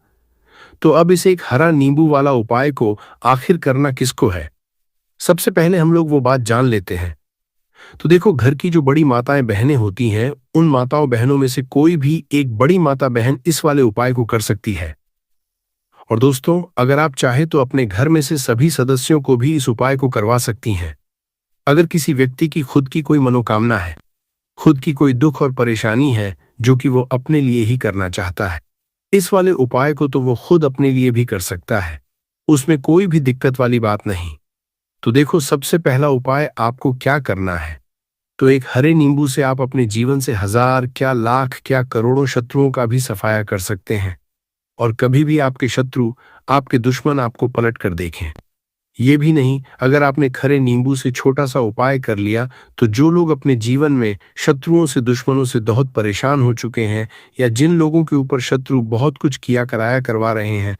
तो अब इस एक हरा नींबू वाला उपाय को आखिर करना किसको है? सबसे पहले हम लोग वो बात जान लेते हैं। तो देखो, घर की जो बड़ी माताएं बहनें होती हैं, उन माताओं बहनों में से कोई भी एक बड़ी माता बहन इस वाले उपाय को कर सकती है। और दोस्तों, अगर आप चाहे तो अपने घर में से सभी सदस्यों को भी इस उपाय को करवा सकती हैं। अगर किसी व्यक्ति की खुद की कोई मनोकामना है, खुद की कोई दुख और परेशानी है जो कि वो अपने लिए ही करना चाहता है, इस वाले उपाय को तो वो खुद अपने लिए भी कर सकता है, उसमें कोई भी दिक्कत वाली बात नहीं। तो देखो, सबसे पहला उपाय आपको क्या करना है। तो एक हरे नींबू से आप अपने जीवन से हजार, क्या लाख, क्या करोड़ों शत्रुओं का भी सफाया कर सकते हैं। और कभी भी आपके शत्रु, आपके दुश्मन आपको पलट कर देखें। ये भी नहीं, अगर आपने खरे नींबू से छोटा सा उपाय कर लिया, तो जो लोग अपने जीवन में शत्रुओं से, दुश्मनों से बहुत परेशान हो चुके हैं, या जिन लोगों के ऊपर शत्रु बहुत कुछ किया कराया करवा रहे हैं,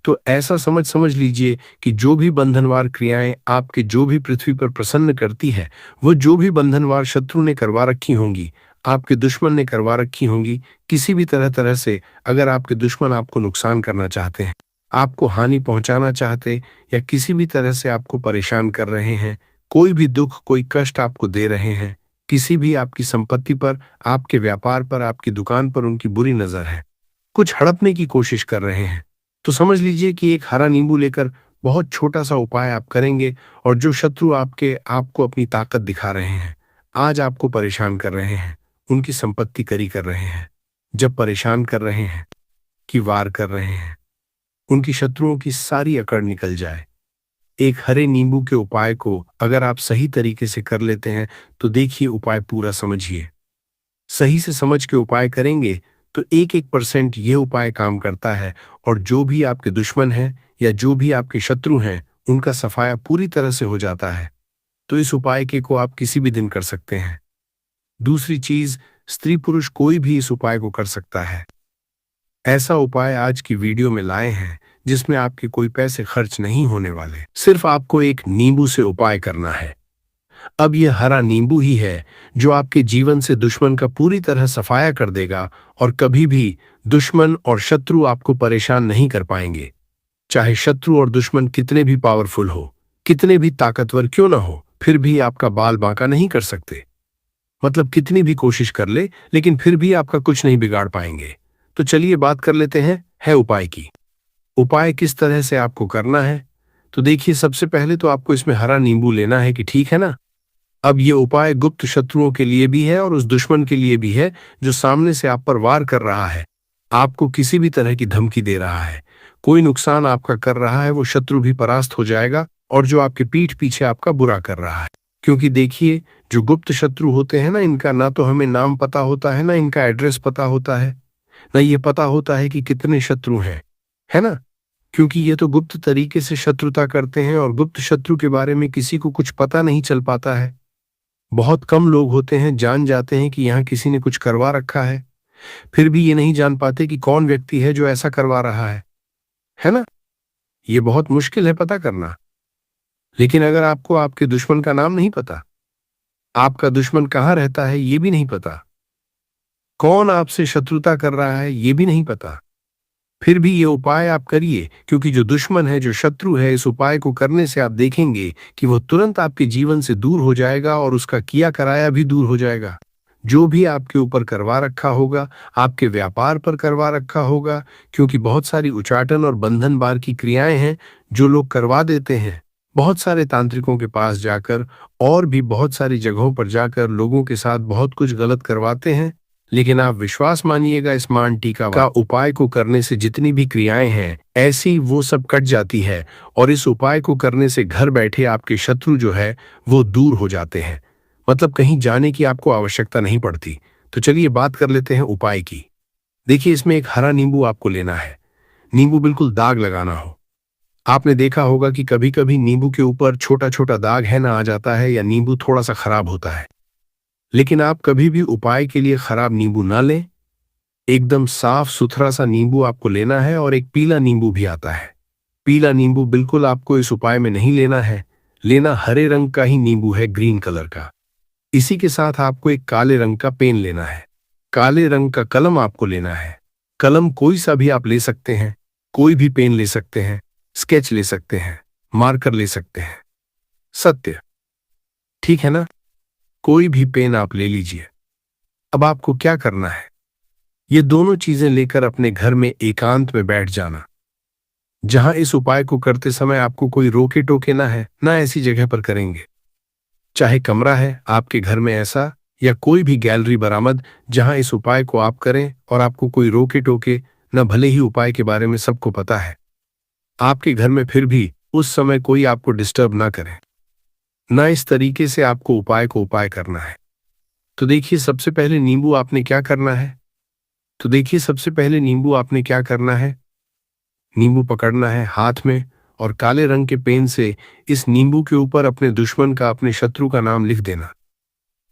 तो ऐसा समझ लीजिए कि जो भी बंधनवार क्रियाएं आपके जो भी पृथ्वी पर प्रसन्न करती है, वो जो भी बंधनवार शत्रु ने करवा रखी होंगी, आपके दुश्मन ने करवा रखी होंगी, किसी भी तरह तरह से अगर आपके दुश्मन आपको नुकसान करना चाहते हैं, आपको हानि पहुंचाना चाहते, या किसी भी तरह से आपको परेशान कर रहे हैं, कोई भी दुख, कोई कष्ट आपको दे रहे हैं, किसी भी आपकी संपत्ति पर, आपके व्यापार पर, आपकी दुकान पर उनकी बुरी नजर है, कुछ हड़पने की कोशिश कर रहे हैं, तो समझ लीजिए कि एक हरा नींबू लेकर बहुत छोटा सा उपाय आप करेंगे, और जो शत्रु आपको अपनी ताकत दिखा रहे हैं, आज आपको परेशान कर रहे हैं, उनकी संपत्ति करी कर रहे हैं, जब परेशान कर रहे हैं, कि वार कर रहे हैं, उनकी शत्रुओं की सारी अकड़ निकल जाए। एक हरे नींबू के उपाय को अगर आप सही तरीके से कर लेते हैं, तो देखिए, उपाय पूरा समझिए। सही से समझ के उपाय करेंगे तो 1% ये उपाय काम करता है, और जो भी आपके दुश्मन हैं या जो भी आपके शत्रु हैं, उनका सफाया पूरी तरह से हो जाता है। तो इस उपाय को आप किसी भी दिन कर सकते हैं। दूसरी चीज, स्त्री पुरुष कोई भी इस उपाय को कर सकता है। ऐसा उपाय आज की वीडियो में लाए हैं जिसमें आपके कोई पैसे खर्च नहीं होने वाले, सिर्फ आपको एक नींबू से उपाय करना है। अब यह हरा नींबू ही है जो आपके जीवन से दुश्मन का पूरी तरह सफाया कर देगा, और कभी भी दुश्मन और शत्रु आपको परेशान नहीं कर पाएंगे। चाहे शत्रु और दुश्मन कितने भी पावरफुल हो, कितने भी ताकतवर क्यों ना हो, फिर भी आपका बाल बांका नहीं कर सकते। मतलब कितनी भी कोशिश कर ले, लेकिन फिर भी आपका कुछ नहीं बिगाड़ पाएंगे। तो चलिए बात कर लेते हैं उपाय की। उपाय किस तरह से आपको करना है, तो देखिए, सबसे पहले तो आपको इसमें हरा नींबू लेना है, कि ठीक है ना। अब ये उपाय गुप्त शत्रुओं के लिए भी है और उस दुश्मन के लिए भी है जो सामने से आप पर वार कर रहा है, आपको किसी भी तरह की धमकी दे रहा है, कोई नुकसान आपका कर रहा है, वो शत्रु भी परास्त हो जाएगा। और जो आपके पीठ पीछे आपका बुरा कर रहा है, क्योंकि देखिए, जो गुप्त शत्रु होते हैं ना, इनका ना तो हमें नाम पता होता है, ना इनका एड्रेस पता होता है, ना ये पता होता है कि कितने शत्रु हैं, है ना। क्योंकि ये तो गुप्त तरीके से शत्रुता करते हैं, और गुप्त शत्रु के बारे में किसी को कुछ पता नहीं चल पाता है। बहुत कम लोग होते हैं जान जाते हैं कि यहाँ किसी ने कुछ करवा रखा है, फिर भी ये नहीं जान पाते कि कौन व्यक्ति है जो ऐसा करवा रहा है ना। ये बहुत मुश्किल है पता करना। लेकिन अगर आपको आपके दुश्मन का नाम नहीं पता, आपका दुश्मन कहाँ रहता है ये भी नहीं पता, कौन आपसे शत्रुता कर रहा है ये भी नहीं पता, फिर भी ये उपाय आप करिए, क्योंकि जो दुश्मन है, जो शत्रु है, इस उपाय को करने से आप देखेंगे कि वो तुरंत आपके जीवन से दूर हो जाएगा, और उसका किया कराया भी दूर हो जाएगा। जो भी आपके ऊपर करवा रखा होगा, आपके व्यापार पर करवा रखा होगा, क्योंकि बहुत सारी उचाटन और बंधन बार की क्रियाएं हैं जो लोग करवा देते हैं, बहुत सारे तांत्रिकों के पास जाकर और भी बहुत सारी जगहों पर जाकर लोगों के साथ बहुत कुछ गलत करवाते हैं। लेकिन आप विश्वास मानिएगा, इस मान टीका का उपाय को करने से जितनी भी क्रियाएं हैं ऐसी, वो सब कट जाती है, और इस उपाय को करने से घर बैठे आपके शत्रु जो है वो दूर हो जाते हैं। मतलब कहीं जाने की आपको आवश्यकता नहीं पड़ती। तो चलिए बात कर लेते हैं उपाय की। देखिए, इसमें एक हरा नींबू आपको लेना है। नींबू बिल्कुल दाग लगाना हो। आपने देखा होगा कि कभी कभी नींबू के ऊपर छोटा छोटा दाग है ना आ जाता है, या नींबू थोड़ा सा खराब होता है। लेकिन आप कभी भी उपाय के लिए खराब नींबू ना लें। एकदम साफ सुथरा सा नींबू आपको लेना है, और एक पीला नींबू भी आता है। पीला नींबू बिल्कुल आपको इस उपाय में नहीं लेना है। लेना हरे रंग का ही नींबू है, ग्रीन कलर का। इसी के साथ आपको एक काले रंग का पेन लेना है। काले रंग का कलम आपको लेना है। कलम कोई सा भी आप ले सकते हैं, कोई भी पेन ले सकते हैं, स्केच ले सकते हैं, मार्कर ले सकते हैं। सत्य, ठीक है ना? कोई भी पेन आप ले लीजिए। अब आपको क्या करना है? ये दोनों चीजें लेकर अपने घर में एकांत में बैठ जाना, जहां इस उपाय को करते समय आपको कोई रोके टोके ना है, ना ऐसी जगह पर करेंगे। चाहे कमरा है आपके घर में ऐसा, या कोई भी गैलरी बरामद, जहां इस उपाय को आप करें और आपको कोई रोके टोके न, भले ही उपाय के बारे में सबको पता है। आपके घर में फिर भी उस समय कोई आपको डिस्टर्ब ना करे। ना इस तरीके से आपको उपाय करना है। तो देखिए सबसे पहले नींबू आपने क्या करना है? नींबू पकड़ना है हाथ में, और काले रंग के पेन से इस नींबू के ऊपर अपने दुश्मन का, अपने शत्रु का नाम लिख देना।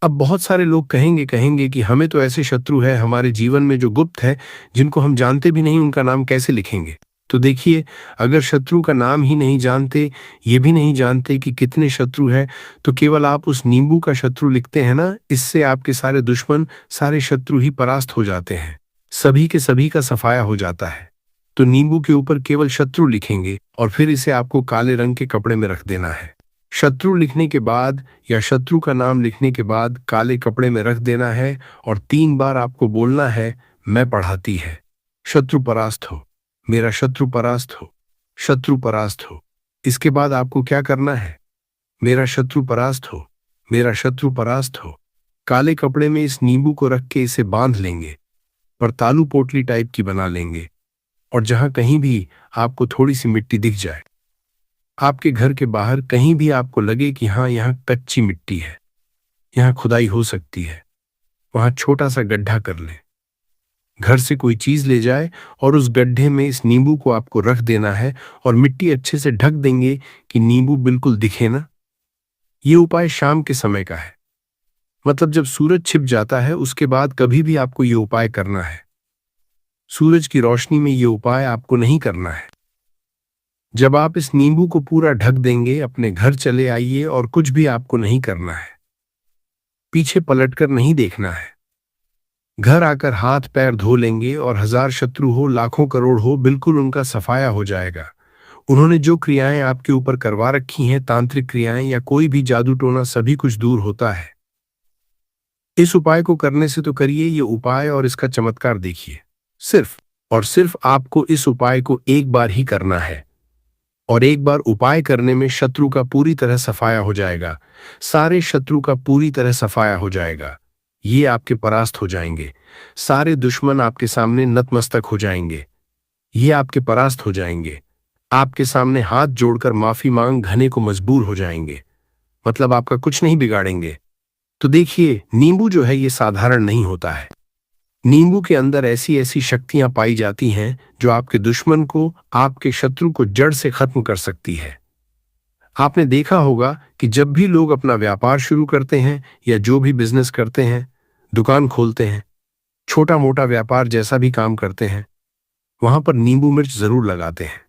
अब बहुत सारे लोग कहेंगे कि हमें तो ऐसे शत्रु है हमारे जीवन में जो गुप्त है, जिनको हम जानते भी नहीं, उनका नाम कैसे लिखेंगे? तो देखिए, अगर शत्रु का नाम ही नहीं जानते, ये भी नहीं जानते कि कितने शत्रु हैं, तो केवल आप उस नींबू का शत्रु लिखते हैं ना, इससे आपके सारे दुश्मन, सारे शत्रु ही परास्त हो जाते हैं। सभी के सभी का सफाया हो जाता है। तो नींबू के ऊपर केवल शत्रु लिखेंगे, और फिर इसे आपको काले रंग के कपड़े में रख देना है। शत्रु लिखने के बाद, या शत्रु का नाम लिखने के बाद काले कपड़े में रख देना है, और 3 बार आपको बोलना है, मैं पढ़ाती है, शत्रु परास्त हो, मेरा शत्रु परास्त हो, शत्रु परास्त हो। इसके बाद आपको क्या करना है? मेरा शत्रु परास्त हो, मेरा शत्रु परास्त हो। काले कपड़े में इस नींबू को रख के इसे बांध लेंगे, पर तालू पोटली टाइप की बना लेंगे, और जहां कहीं भी आपको थोड़ी सी मिट्टी दिख जाए, आपके घर के बाहर कहीं भी आपको लगे कि हाँ, यहाँ कच्ची मिट्टी है, यहाँ खुदाई हो सकती है, वहां छोटा सा गड्ढा कर लें। घर से कोई चीज ले जाए और उस गड्ढे में इस नींबू को आपको रख देना है, और मिट्टी अच्छे से ढक देंगे कि नींबू बिल्कुल दिखे ना। ये उपाय शाम के समय का है, मतलब जब सूरज छिप जाता है उसके बाद कभी भी आपको ये उपाय करना है। सूरज की रोशनी में ये उपाय आपको नहीं करना है। जब आप इस नींबू को पूरा ढक देंगे, अपने घर चले आइए, और कुछ भी आपको नहीं करना है। पीछे पलटकर नहीं देखना है। घर आकर हाथ पैर धो लेंगे, और 1000 शत्रु हो, लाखों करोड़ हो, बिल्कुल उनका सफाया हो जाएगा। उन्होंने जो क्रियाएं आपके ऊपर करवा रखी हैं, तांत्रिक क्रियाएं या कोई भी जादू टोना, सभी कुछ दूर होता है। इस उपाय को करने से तो करिए ये उपाय, और इसका चमत्कार देखिए। सिर्फ और सिर्फ आपको इस उपाय को एक बार ही करना है, और एक बार उपाय करने में शत्रु का पूरी तरह सफाया हो जाएगा। सारे शत्रु का पूरी तरह सफाया हो जाएगा। ये आपके परास्त हो जाएंगे। सारे दुश्मन आपके सामने नतमस्तक हो जाएंगे। ये आपके परास्त हो जाएंगे। आपके सामने हाथ जोड़कर माफी मांग घने को मजबूर हो जाएंगे। मतलब आपका कुछ नहीं बिगाड़ेंगे। तो देखिए, नींबू जो है ये साधारण नहीं होता है। नींबू के अंदर ऐसी ऐसी शक्तियां पाई जाती हैं जो आपके दुश्मन को, आपके शत्रु को जड़ से खत्म कर सकती है। आपने देखा होगा कि जब भी लोग अपना व्यापार शुरू करते हैं, या जो भी बिजनेस करते हैं, दुकान खोलते हैं, छोटा मोटा व्यापार जैसा भी काम करते हैं, वहां पर नींबू मिर्च जरूर लगाते हैं।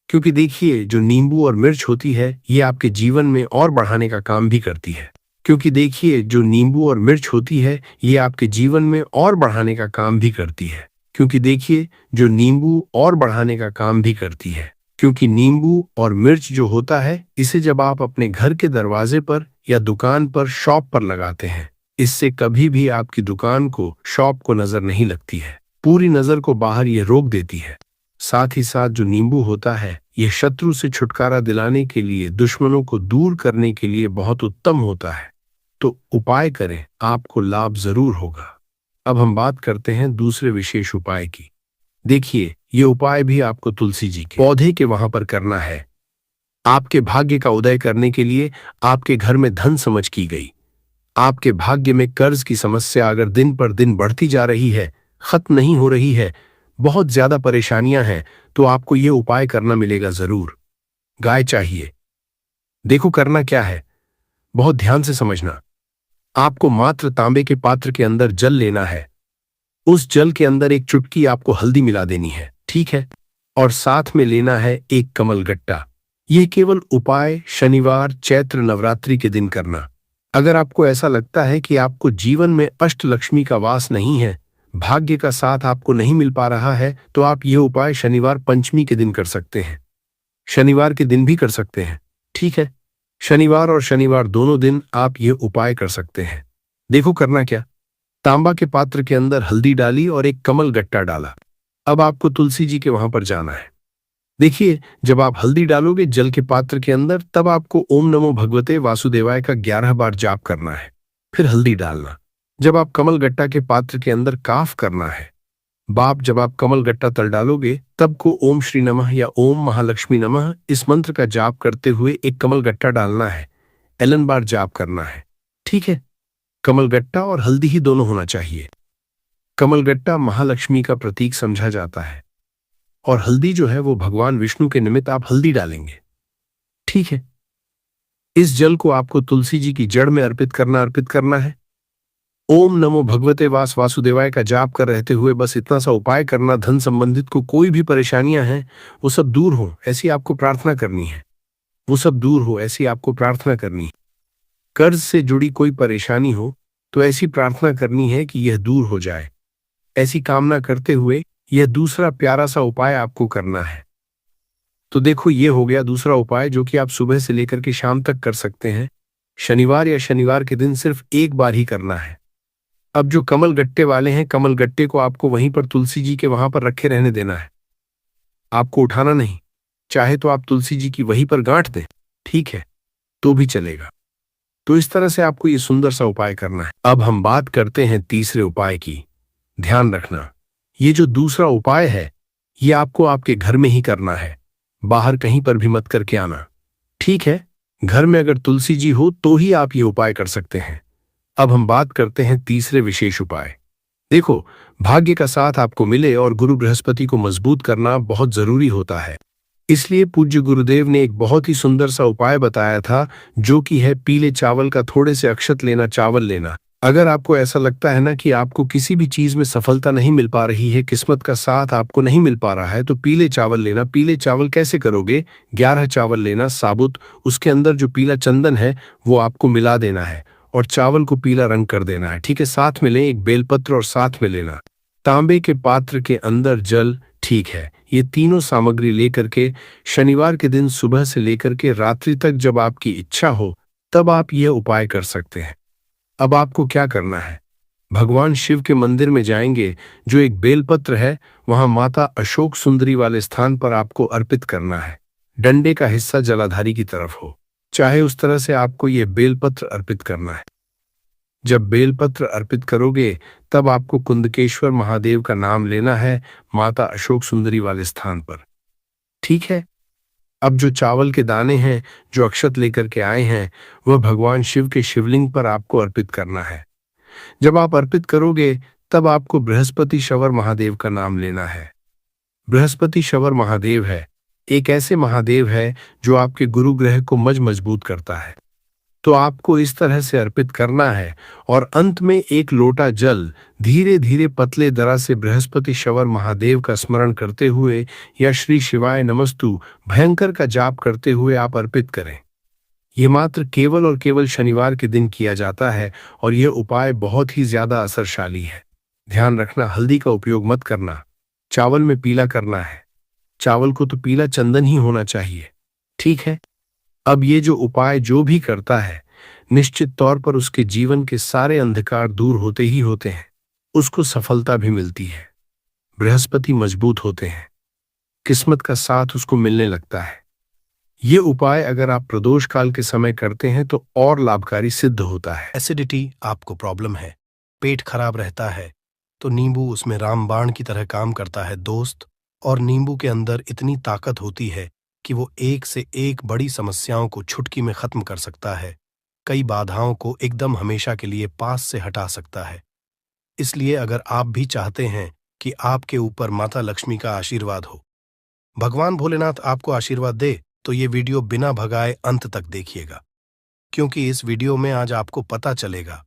क्योंकि देखिए, जो नींबू और मिर्च होती है, ये आपके जीवन में और बढ़ाने का काम भी करती है। क्योंकि देखिए, जो नींबू और मिर्च होती है, ये आपके जीवन में और बढ़ाने का काम भी करती है। क्योंकि देखिए, जो नींबू और बढ़ाने का काम भी करती है। क्योंकि नींबू और मिर्च जो होता है, इसे जब आप अपने घर के दरवाजे पर या दुकान पर, शॉप पर लगाते हैं, इससे कभी भी आपकी दुकान को, शॉप को नजर नहीं लगती है। पूरी नजर को बाहर ये रोक देती है। साथ ही साथ जो नींबू होता है, ये शत्रु से छुटकारा दिलाने के लिए, दुश्मनों को दूर करने के लिए बहुत उत्तम होता है। तो उपाय करें, आपको लाभ जरूर होगा। अब हम बात करते हैं दूसरे विशेष उपाय की। देखिए, ये उपाय भी आपको तुलसी जी के पौधे के वहां पर करना है। आपके भाग्य का उदय करने के लिए आपके घर में धन समझ की गई। आपके भाग्य में कर्ज की समस्या अगर दिन पर दिन बढ़ती जा रही है, खत्म नहीं हो रही है, बहुत ज्यादा परेशानियां हैं, तो आपको ये उपाय करना मिलेगा जरूर। गाय चाहिए। देखो करना क्या है, बहुत ध्यान से समझना। आपको मात्र तांबे के पात्र के अंदर जल लेना है। उस जल के अंदर एक चुटकी आपको हल्दी मिला देनी है, ठीक है? और साथ में लेना है एक कमलगट्टा। यह केवल उपाय शनिवार चैत्र नवरात्रि के दिन करना। अगर आपको ऐसा लगता है कि आपको जीवन में अष्टलक्ष्मी का वास नहीं है, भाग्य का साथ आपको नहीं मिल पा रहा है, तो आप यह उपाय शनिवार पंचमी के दिन कर सकते हैं। शनिवार के दिन भी कर सकते हैं, ठीक है? शनिवार और शनिवार दोनों दिन आप ये उपाय कर सकते हैं। देखो करना क्या। तांबा के पात्र के अंदर हल्दी डाली और एक कमल गट्टा डाला। अब आपको तुलसी जी के वहां पर जाना है। देखिए, जब आप हल्दी डालोगे जल के पात्र के अंदर, तब आपको ओम नमो भगवते वासुदेवाय का 11 बार जाप करना है, फिर हल्दी डालना। जब आप कमल गट्टा के पात्र के अंदर काफ करना है। जब आप कमल गट्टा तल डालोगे, तब को ओम श्री नमः या ओम महालक्ष्मी नमः इस मंत्र का जाप करते हुए एक कमल गट्टा डालना है। एलन बार जाप करना है, ठीक है? कमल गट्टा और हल्दी ही दोनों होना चाहिए। कमल गट्टा महालक्ष्मी का प्रतीक समझा जाता है और हल्दी जो है वो भगवान विष्णु के निमित्त आप हल्दी डालेंगे, ठीक है? इस जल को आपको तुलसी जी की जड़ में अर्पित करना है। ओम नमो भगवते वासुदेवाय का जाप कर रहते हुए बस इतना सा उपाय करना। धन संबंधित को कोई भी परेशानियां हैं वो सब दूर हो ऐसी आपको प्रार्थना करनी है। वो सब दूर हो ऐसी आपको प्रार्थना करनी है। कर्ज से जुड़ी कोई परेशानी हो तो ऐसी प्रार्थना करनी है कि यह दूर हो जाए। ऐसी कामना करते हुए यह दूसरा प्यारा सा उपाय आपको करना है। तो देखो, ये हो गया दूसरा उपाय जो कि आप सुबह से लेकर के शाम तक कर सकते हैं। शनिवार या शनिवार के दिन सिर्फ एक बार ही करना है। अब जो कमल गट्टे वाले हैं, कमल गट्टे को आपको वहीं पर तुलसी जी के वहां पर रखे रहने देना है। आपको उठाना नहीं। चाहे तो आप तुलसी जी की वहीं पर गांठ दें, ठीक है? तो भी चलेगा। तो इस तरह से आपको ये सुंदर सा उपाय करना है। अब हम बात करते हैं तीसरे उपाय की। ध्यान रखना, ये जो दूसरा उपाय है ये आपको आपके घर में ही करना है। बाहर कहीं पर भी मत करके आना, ठीक है? घर में अगर तुलसी जी हो तो ही आप ये उपाय कर सकते हैं। अब हम बात करते हैं तीसरे विशेष उपाय। देखो, भाग्य का साथ आपको मिले और गुरु बृहस्पति को मजबूत करना बहुत जरूरी होता है। इसलिए पूज्य गुरुदेव ने एक बहुत ही सुंदर सा उपाय बताया था, जो कि है पीले चावल का थोड़े से अक्षत लेना, चावल लेना। अगर आपको ऐसा लगता है ना कि आपको किसी भी चीज में सफलता नहीं मिल पा रही है, किस्मत का साथ आपको नहीं मिल पा रहा है, तो पीले चावल लेना। पीले चावल कैसे करोगे? 11 चावल लेना साबुत, उसके अंदर जो पीला चंदन है वो आपको मिला देना है और चावल को पीला रंग कर देना है, ठीक है? साथ में लें एक बेलपत्र और साथ में लेना तांबे के पात्र के अंदर जल, ठीक है? ये तीनों सामग्री लेकर के शनिवार के दिन सुबह से लेकर के रात्रि तक जब आपकी इच्छा हो तब आप यह उपाय कर सकते हैं। अब आपको क्या करना है? भगवान शिव के मंदिर में जाएंगे, जो एक बेलपत्र है वहां माता अशोक सुंदरी वाले स्थान पर आपको अर्पित करना है। डंडे का हिस्सा जलाधारी की तरफ हो, चाहे उस तरह से आपको यह बेलपत्र अर्पित करना है। जब बेलपत्र अर्पित करोगे तब आपको कुंदकेश्वर महादेव का नाम लेना है माता अशोक सुंदरी वाले स्थान पर, ठीक है? अब जो चावल के दाने हैं, जो अक्षत लेकर के आए हैं, वह भगवान शिव के शिवलिंग पर आपको अर्पित करना है। जब आप अर्पित करोगे तब आपको बृहस्पति शवर महादेव का नाम लेना है। बृहस्पति शवर महादेव है एक ऐसे महादेव है जो आपके गुरु ग्रह को मजबूत करता है। तो आपको इस तरह से अर्पित करना है और अंत में एक लोटा जल धीरे धीरे पतले दरा से बृहस्पति शवर महादेव का स्मरण करते हुए या श्री शिवाय नमस्तु भयंकर का जाप करते हुए आप अर्पित करें। यह मात्र केवल और केवल शनिवार के दिन किया जाता है और यह उपाय बहुत ही ज्यादा असरशाली है। ध्यान रखना, हल्दी का उपयोग मत करना। चावल में पीला करना है। चावल को तो पीला चंदन ही होना चाहिए, ठीक है? अब ये जो उपाय जो भी करता है, निश्चित तौर पर उसके जीवन के सारे अंधकार दूर होते ही होते हैं। उसको सफलता भी मिलती है। बृहस्पति मजबूत होते हैं। किस्मत का साथ उसको मिलने लगता है। ये उपाय अगर आप प्रदोष काल के समय करते हैं तो और लाभकारी सिद्ध होता है। एसिडिटी आपको प्रॉब्लम है, पेट खराब रहता है, तो नींबू उसमें रामबाण की तरह काम करता है दोस्त। और नींबू के अंदर इतनी ताकत होती है कि वो एक से एक बड़ी समस्याओं को चुटकी में खत्म कर सकता है। कई बाधाओं को एकदम हमेशा के लिए पास से हटा सकता है। इसलिए अगर आप भी चाहते हैं कि आपके ऊपर माता लक्ष्मी का आशीर्वाद हो, भगवान भोलेनाथ आपको आशीर्वाद दे, तो ये वीडियो बिना भगाए अंत तक देखिएगा, क्योंकि इस वीडियो में आज आपको पता चलेगा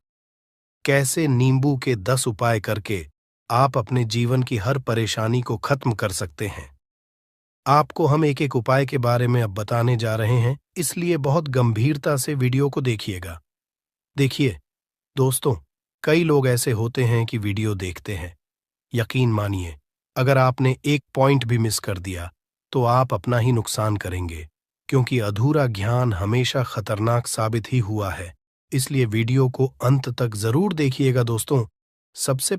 कैसे नींबू के 10 उपाय करके आप अपने जीवन की हर परेशानी को खत्म कर सकते हैं। आपको हम एक एक उपाय के बारे में अब बताने जा रहे हैं, इसलिए बहुत गंभीरता से वीडियो को देखिएगा। देखिए दोस्तों, कई लोग ऐसे होते हैं कि वीडियो देखते हैं। यकीन मानिए, अगर आपने एक पॉइंट भी मिस कर दिया तो आप अपना ही नुकसान करेंगे, क्योंकि अधूरा ज्ञान हमेशा खतरनाक साबित ही हुआ है। इसलिए वीडियो को अंत तक जरूर देखिएगा दोस्तों। सबसे